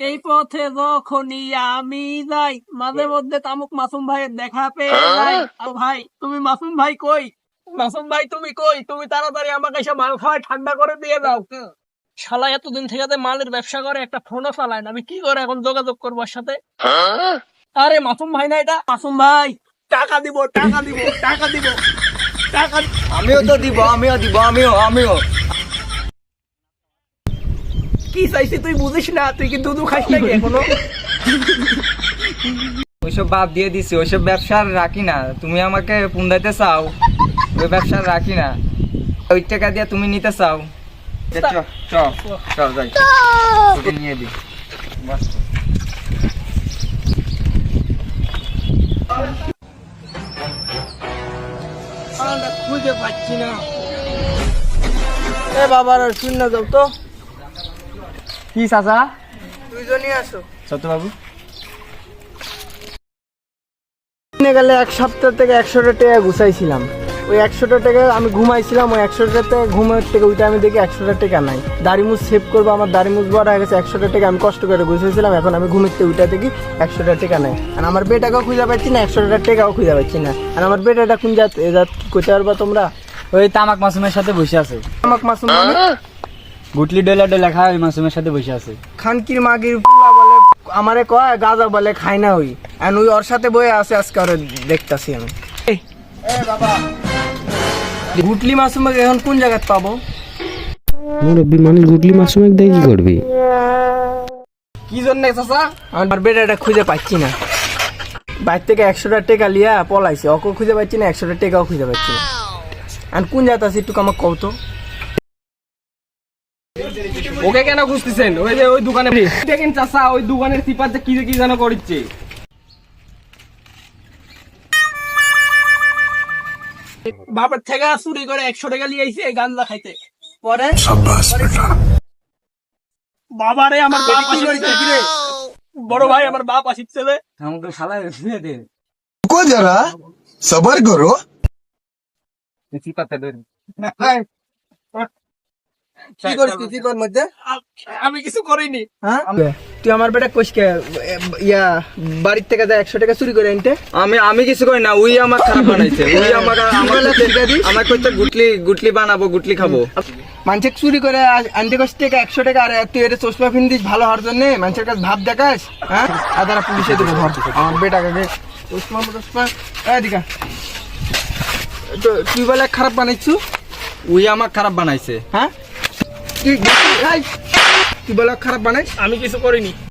এই পথে যখনই আমি যাই মাঝে মধ্যে তামুক মাসুম ভাইয়ের দেখা পেয়ে যাই। ভাই তুমি মাসুম ভাই কই? মাসুম ভাই তুমি কই? তুমি তাড়াতাড়ি আমাকে এসে মাল খাওয়াই ঠান্ডা করে দিয়ে দাও। শালা এতদিন থেকে যে মালের ব্যবসা করে একটা ফোনও চালায় না, আমি কি করে এখন যোগাযোগ করবো ওর সাথে? আরে মাসুম ভাই না এটা? মাসুম ভাই টাকা দিব, টাকা দিব, টাকা দিব, টাকা। আমিও তো দিব, আমিও কি চাইছি তুই বুঝিস না? তুই কি দুধু খাইস নাকি এখনো? ওইসব বাদ দিয়ে দিছি, ওইসব ব্যবসা আর রাখি না। তুমি আমাকে পুন্দাইতে চাও, ওই ব্যবসা আর রাখি না। ওই টাকা দিয়ে তুমি নিতে চাও, চ যাই ওকে নিয়ে দি। খুঁজে পাচ্ছি না। এ বাবার শূন্য যাও তো। কি চাচা? দুইজনই আসো। সত্য বাবু গেলে এক সপ্তাহ থেকে 100টা টাকা গুছাইছিলাম। ওই 100টা টাকা আমি ঘুমাইছিলাম, ওই 100টা টাকা ঘুমের থেকে ওইটা আমি দেখি 100টা টাকা নাই। দাড়ি মুছ সেভ করবো, আমার দাড়ি মুছ বড় হয়ে গেছে। 100টা টাকা আমি কষ্ট করে গুছাইছিলাম, এখন আমি ঘুমের থেকে ওইটা দেখি 100টা টাকা নাই। আর আমার বেটাকেও খুঁজে পাচ্ছি না, 100টা টাকাও খুঁজে পাচ্ছি না। আর আমার বেটাটা কোন জাত কি করতে পারবা তোমরা? ওই তামাক মাসুমের সাথে বসে আছে। আমাকে মাসুম গুটলি ডলা খায়, ওই মাসুমের সাথে বসে আছে। খানকির মাগির পোলা বলে আমারে কয় গাজা বলে খাই না ওই। আর ওই ওর সাথে বয়ে আছে, আজকে ওরে দেখতাছি আমি। গুটলি মাসুম এখন কোন জায়গায় পাবো? মুরব্বী মানুষ গুটলি মাসুমেক দিয়ে কি করবি? কি জন্য চাচা? আমার বেটাটা খুঁজে পাচ্ছি না। বাইর থেকে 100টা টাকা লিয়া পলাইছে, ওকে খুঁজে পাচ্ছি না, 100টা টাকাও খুঁজে পাচ্ছি না। আর কোন জায়গা আছে একটু আমাকে কও তো। ওকে কেন খুঁজতেছেন? ওই যে ওই দোকানে দেখেন চাচা, ওই দোকানের সিপার যে কি কি যেন করছে। বাবার থেকে চুরি করে 100 টাকা লিয়ে আইছে গাঞ্জা খাইতে। পরে বাবারে আমার বাপ আসিছে রে, বড় ভাই আমার বাপ আসিছে রে। আমাকে শালা দিয়ে দে रुको जरा सबर करो। সিপাতে ধরে। কি করিস তুই সিপার মধ্যে? আমি কিছু করিনি। হ্যাঁ তুই আমার বেটা কইসকে ইয়া বাড়ির থেকে যা 100 টাকা চুরি করে আনতে। আমি কিছু করি না, ওই আমার খারাপ বানাইছে। ওই আমার কইতে গুটলি বানাবো, গুটলি খাবো। মানুষের চুরি করে আনতে কষ্ট টাকা 100 টাকা, আর তুই এটা চশমা ফিন্দিস ভালো হওয়ার জন্য মানুষের কাছে ভাব দেখাস। হ্যাঁ আদারা পুলিশে দেবো ধর আমার বেটাকে চশমা এদিকে। তো তুই বলে খারাপ বানাইছু? ওই আমার খারাপ বানাইছে। হ্যাঁ তুই বলে খারাপ বানাইস? আমি কিছু করিনি।